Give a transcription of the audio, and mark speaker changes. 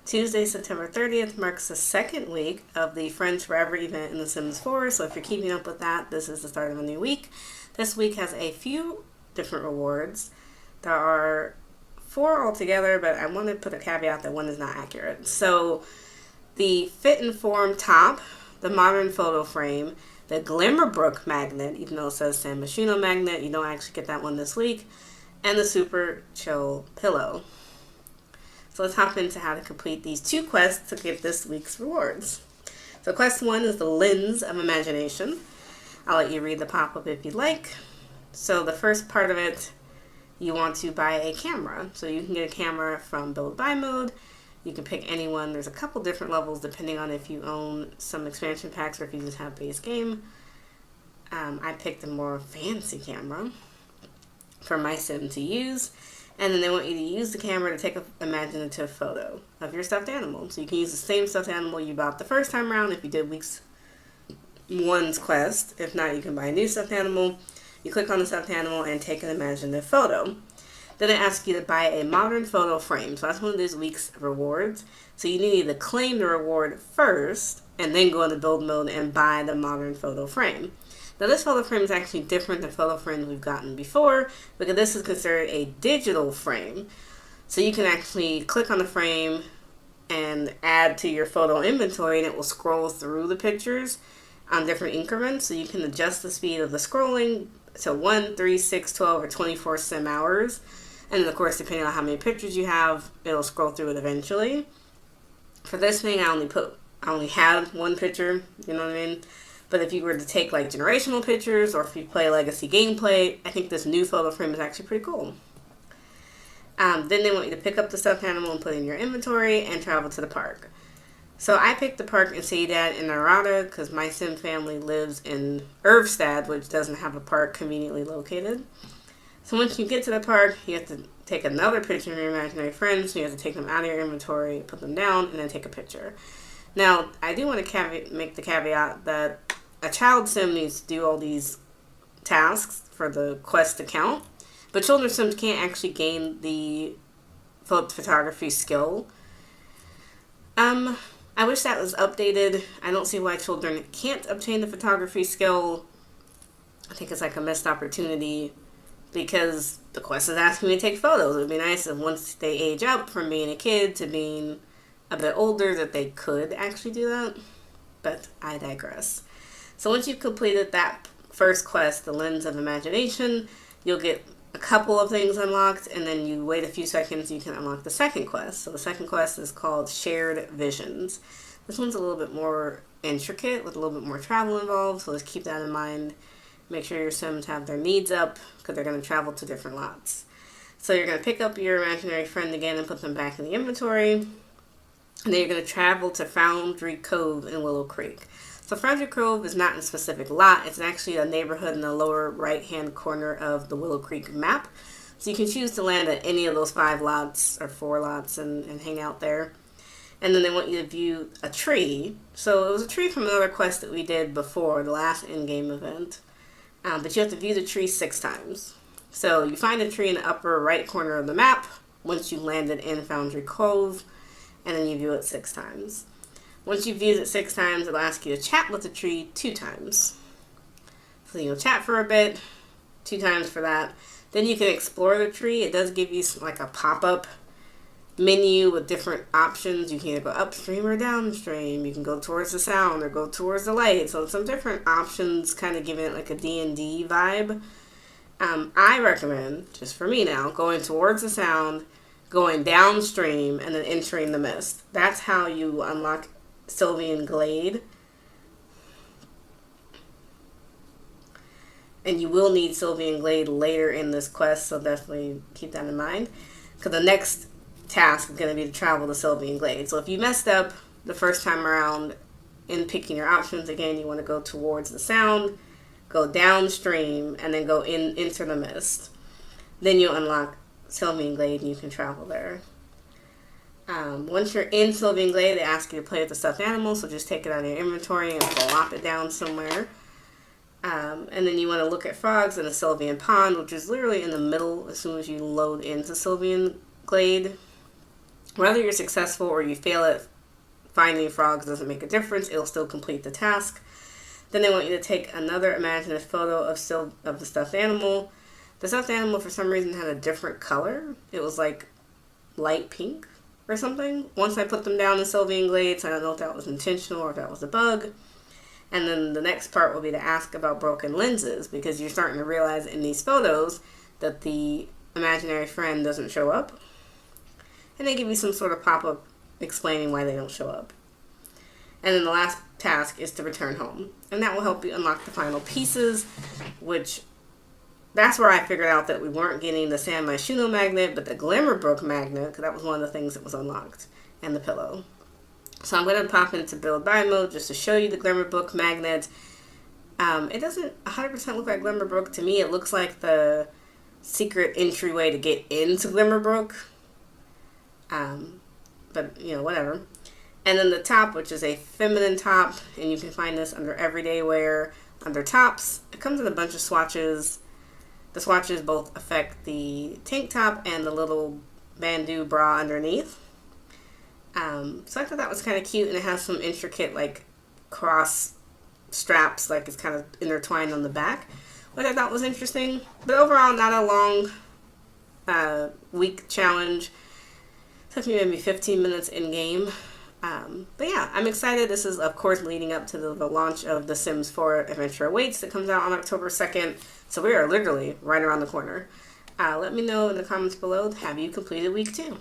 Speaker 1: Tuesday, September 30th marks the second week of the Friends Forever event in The Sims 4. So if you're keeping up with that, this is the start of a new week. This week has a few different rewards. There are 4 altogether, but I want to put a caveat that one is not accurate. So the Fit and Form top, the Modern Photo Frame, the Glimmerbrook magnet, even though it says San Myshuno magnet, you don't actually get that one this week, and the Super Chill pillow. So let's hop into how to complete these 2 quests to get this week's rewards. So quest 1 is the Lens of Imagination. I'll let you read the pop-up if you'd like. So the first part of it, you want to buy a camera. So you can get a camera from Build Buy mode. You can pick any one. There's a couple different levels depending on if you own some expansion packs or if you just have base game. I picked a more fancy camera for my sim to use. And then they want you to use the camera to take an imaginative photo of your stuffed animal. So you can use the same stuffed animal you bought the first time around if you did week's 1's quest. If not, you can buy a new stuffed animal. You click on the stuffed animal and take an imaginative photo. Then it asks you to buy a modern photo frame. So that's one of this week's rewards. So you need to claim the reward first and then go into build mode and buy the modern photo frame. Now this photo frame is actually different than photo frames we've gotten before because this is considered a digital frame. So you can actually click on the frame and add to your photo inventory and it will scroll through the pictures on different increments. So you can adjust the speed of the scrolling to 1, 3, 6, 12, or 24 sim hours. And then of course, depending on how many pictures you have, it'll scroll through it eventually. For this thing, I only had 1 picture, you know what I mean? But if you were to take like generational pictures or if you play legacy gameplay, I think this new photo frame is actually pretty cool. Then they want you to pick up the stuffed animal and put it in your inventory and travel to the park. So I picked the park in Ciudad in Narada because my sim family lives in Ervstad, which doesn't have a park conveniently located. So once you get to the park, you have to take another picture of your imaginary friends. So you have to take them out of your inventory, put them down, and then take a picture. Now, I do want to make the caveat that a child sim needs to do all these tasks for the quest to count, but children's sims can't actually gain the photography skill. I wish that was updated. I don't see why children can't obtain the photography skill. I think it's like a missed opportunity because the quest is asking me to take photos. It would be nice if once they age up from being a kid to being a bit older that they could actually do that, but I digress. So once you've completed that first quest, the Lens of Imagination, you'll get a couple of things unlocked, and then you wait a few seconds, you can unlock the second quest. So the second quest is called Shared Visions. This one's a little bit more intricate with a little bit more travel involved, so let's keep that in mind. Make sure your Sims have their needs up because they're going to travel to different lots. So you're going to pick up your imaginary friend again and put them back in the inventory. And then you're going to travel to Foundry Cove in Willow Creek. So Foundry Cove is not in a specific lot. It's actually a neighborhood in the lower right-hand corner of the Willow Creek map. So you can choose to land at any of those 5 lots or 4 lots and hang out there. And then they want you to view a tree. So it was a tree from another quest that we did before, the last in-game event. But you have to view the tree 6 times. So you find a tree in the upper right corner of the map once you landed in Foundry Cove, and then you view it 6 times. Once you've viewed it 6 times, it'll ask you to chat with the tree 2 times. So you'll chat for a bit, 2 times for that. Then you can explore the tree. It does give you like a pop-up menu with different options. You can either go upstream or downstream. You can go towards the sound or go towards the light. So some different options, kind of giving it like a D&D vibe. I recommend, just for me now, going towards the sound, going downstream, and then entering the mist. That's how you unlock Sylvian Glade. And you will need Sylvian Glade later in this quest, so definitely keep that in mind. Because the next task is going to be to travel to Sylvian Glade. So if you messed up the first time around in picking your options, again, you want to go towards the sound, go downstream, and then go into the mist. Then you unlock Sylvian Glade and you can travel there. Once you're in Sylvian Glade, they ask you to play with the stuffed animal, so just take it out of your inventory and plop it down somewhere. And then you want to look at frogs in a Sylvian pond, which is literally in the middle as soon as you load into Sylvian Glade. Whether you're successful or you fail at finding frogs doesn't make a difference. It'll still complete the task. Then they want you to take another imaginative photo of the stuffed animal. The stuffed animal, for some reason, had a different color. It was like light pink or something. Once I put them down in Sylvian Glades, I don't know if that was intentional or if that was a bug. And then the next part will be to ask about broken lenses, because you're starting to realize in these photos that the imaginary friend doesn't show up. And they give you some sort of pop-up explaining why they don't show up. And then the last task is to return home. And that will help you unlock the final pieces, which that's where I figured out that we weren't getting the San Myshuno magnet, but the Glimmerbrook magnet, because that was one of the things that was unlocked, and the pillow. So I'm going to pop into build buy mode just to show you the Glimmerbrook magnet. It doesn't 100% look like Glimmerbrook. To me, it looks like the secret entryway to get into Glimmerbrook. But, whatever. And then the top, which is a feminine top, and you can find this under everyday wear, under tops. It comes in a bunch of swatches. The swatches both affect the tank top and the little bandeau bra underneath. So I thought that was kind of cute, and it has some intricate, like, cross straps, like it's kind of intertwined on the back, which I thought was interesting. But overall, not a long week challenge. It took me maybe 15 minutes in game. But yeah, I'm excited. This is, of course, leading up to the launch of The Sims 4 Adventure Awaits that comes out on October 2nd. So we are literally right around the corner. Let me know in the comments below, have you completed week 2?